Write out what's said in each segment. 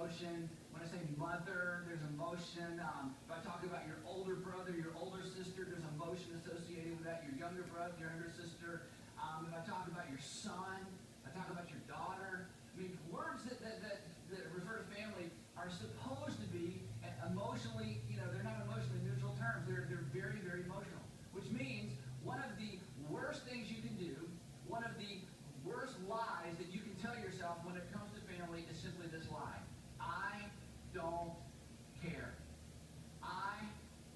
emotion. When I say mother, there's emotion. If I talk about your older brother, your older sister, there's emotion associated with that. Your younger brother, your younger sister. If I talk about your son, I talk about your daughter. I mean, words that refer to family are supposed to be emotionally, they're not emotionally neutral terms. They're very, very emotional, which means one of the worst things you can do, one of the worst lies that you can tell yourself when it comes to family is simply this lie. I don't care. I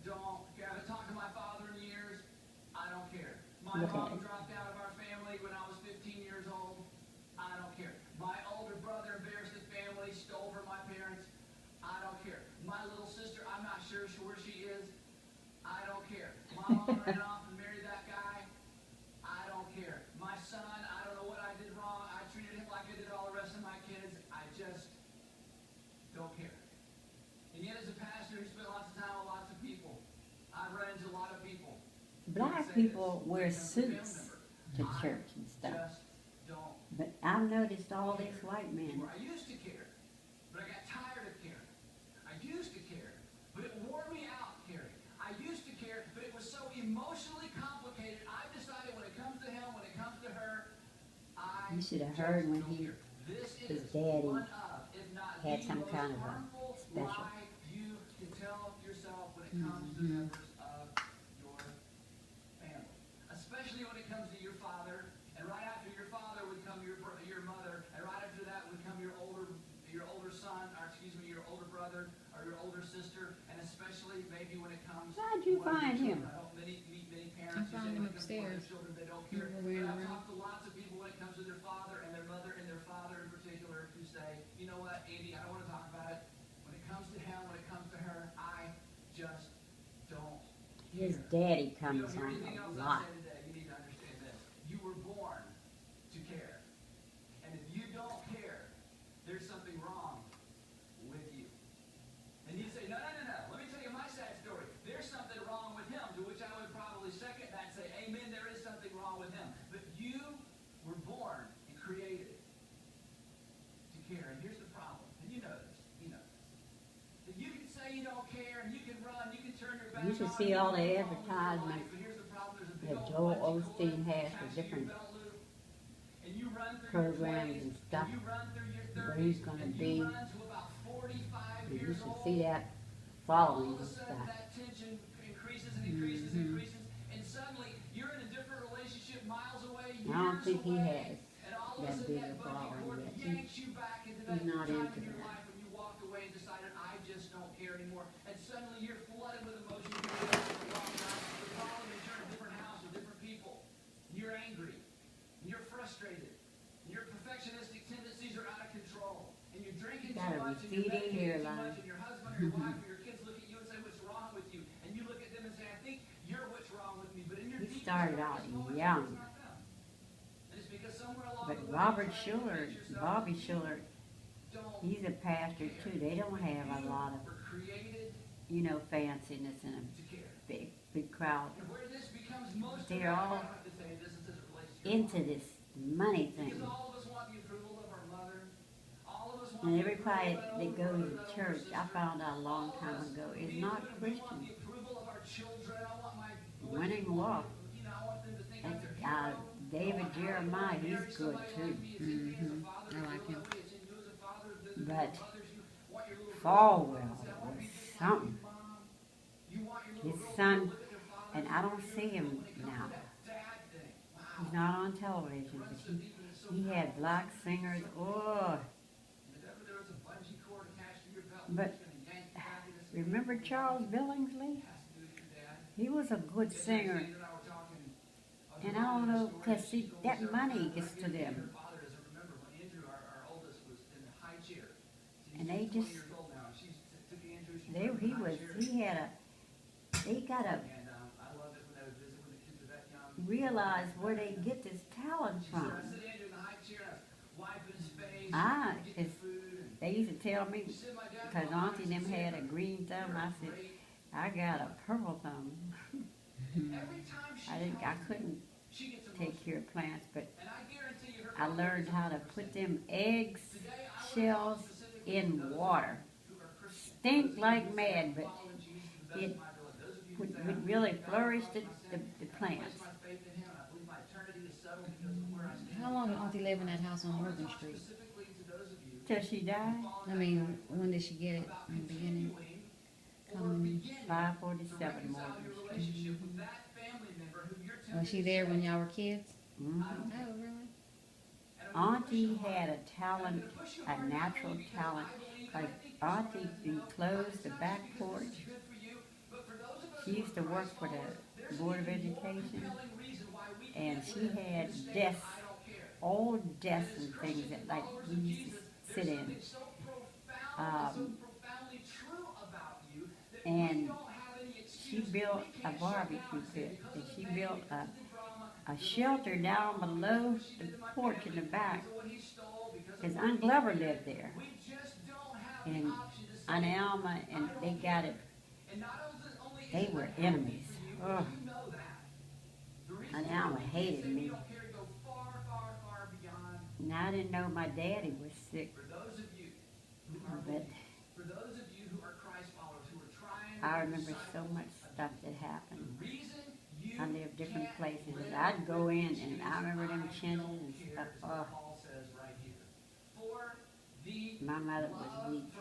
don't care. I haven't talked to my father in years. I don't care. My mom dropped out of our family when I was 15 years old. I don't care. My older brother embarrassed the family, stole from my parents. I don't care. My little sister, I'm not sure where she is. I don't care. My mom ran off and married that guy. I don't care. My son, I don't know what I did wrong. I treated him like I did all the rest of my kids. I just don't care. And yet as a pastor who spent lots of time with lots of people, I've run into a lot of people. Black people wear suits to church and stuff. But I've noticed all these white men. I used to care, but I got tired of caring. I used to care, but it wore me out caring. I used to care, but it was so emotionally complicated. I've decided when it comes to him, when it comes to her, You should have heard when his daddy had some kind of a special. You can tell yourself when it comes to members of your family, especially when it comes to your father, and right after your father would come your mother, and right after that would come your older son, or excuse me, your older brother or your older sister, and especially maybe when it comes. How'd you find him? I don't meet many parents who say when it comes to their children they don't care. But I've talked to lots of people when it comes to their father and their mother and their father in particular who say, you know what, Andy, I don't want to talk about it. When it comes to him, when it comes to her, I just don't care. His daddy comes on a lot. You need to understand this. You were born to care. And if you don't care, there's something wrong with you. And you say, no. Let me tell you my sad story. There's something wrong with him, to which I would probably second that and say, amen, there is something wrong with him. But you were born and created to care. And here's the problem. And you know this. That you can say you don't care, and you can run, you can turn your back on. You should see all the advertisements that Joel Osteen has for different programs and stuff where he's going to be. You should see that following and stuff. That tension increases and increases, and suddenly you're in a different relationship miles away, I don't think he has and all of a that sudden big that a bungee following cord yet. yanks you back into that He's not time into in your that. life when you walked away and decided, I just don't care anymore. And suddenly you're flooded with emotions. The problem is you're in a different house with different people. And you're angry. And you're frustrated. And your perfectionistic tendencies are out of control. And you're drinking too much, and you're medicating too much, and your husband or your wife or your kids look at you and say, what's wrong with you? And you look at them and say, I think you're what's wrong with me. But in your He started out young. But Bobby Schuller, he's a pastor too. They don't have a lot of, fanciness in a big crowd. They're all into this money thing. And everybody that goes to church, I found out a long time ago, is not Christian. Winning Walk. David Jeremiah, he's good too. I like him. But Falwell was something. His son, and I don't see him now. He's not on television, but he had black singers. Oh. But remember Charles Billingsley? He was a good singer. And I don't know, because that money gets to them. And they just, they gotta realize where they get this talent from. They used to tell me, because Auntie and them had a green thumb, I said, I got a purple thumb. I couldn't take care of plants, but I learned how to put them egg shells in water. Stink like mad, but it would really flourish the plants. How long did Auntie live in that house on Morgan Street? Till she died, I mean, when did she get it in the beginning? 547 Morgan Street. Was she there when y'all were kids? Mhm. Oh, really? Auntie had a talent, a natural talent. Like Auntie enclosed the back porch. She used to work for the Board of Education, and she had desks, old desks and things that like we used to sit in. And she built a barbecue pit, and she built a shelter down below the porch in the back. Because Aunt Glover lived there, and Aunt Alma, and they got it. They were enemies. Ugh. Aunt Alma hated me. And I didn't know my daddy was sick. But I remember so much stuff that happened. I lived different places. I'd go in, and I remember them chins and stuff. Oh. My mother was weak.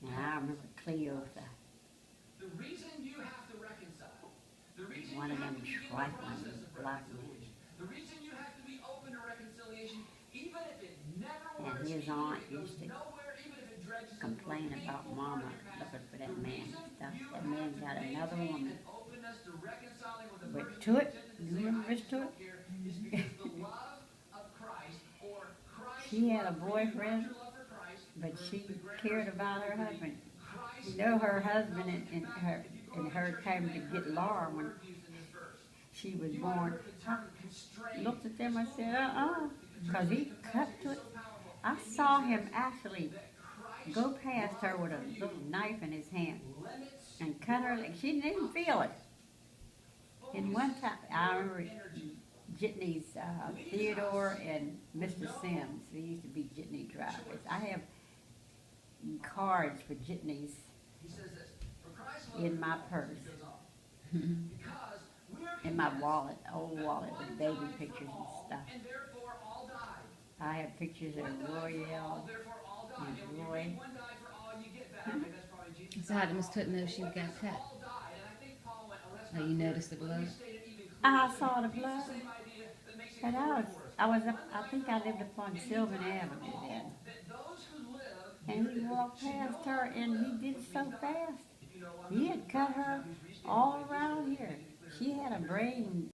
And I remember Cleo, one of them trifling black men. And his aunt used to complain about Mama looking for that man and stuff. That man got another woman. But Toot, you remember Miss Toot? She had a boyfriend, but she cared about her husband. You know, her husband and her came to get Laura when she was born. I looked at them and said, because he cut to it. I saw him actually go past her with a little knife in his hand and cut her leg. She didn't even feel it. And one time, I remember Jitney's Theodore and Mr. Sims. They used to be Jitney drivers. I have cards for Jitney's in my purse, in my wallet, old wallet with baby pictures and stuff. I have pictures of Royale and Roy. So how did Miss Toot know she got cut? Oh, you noticed the blood? I saw the blood. And I think I lived upon Sylvan Avenue then. And he walked past her, and he did so fast. He had cut her all around here. She had a brain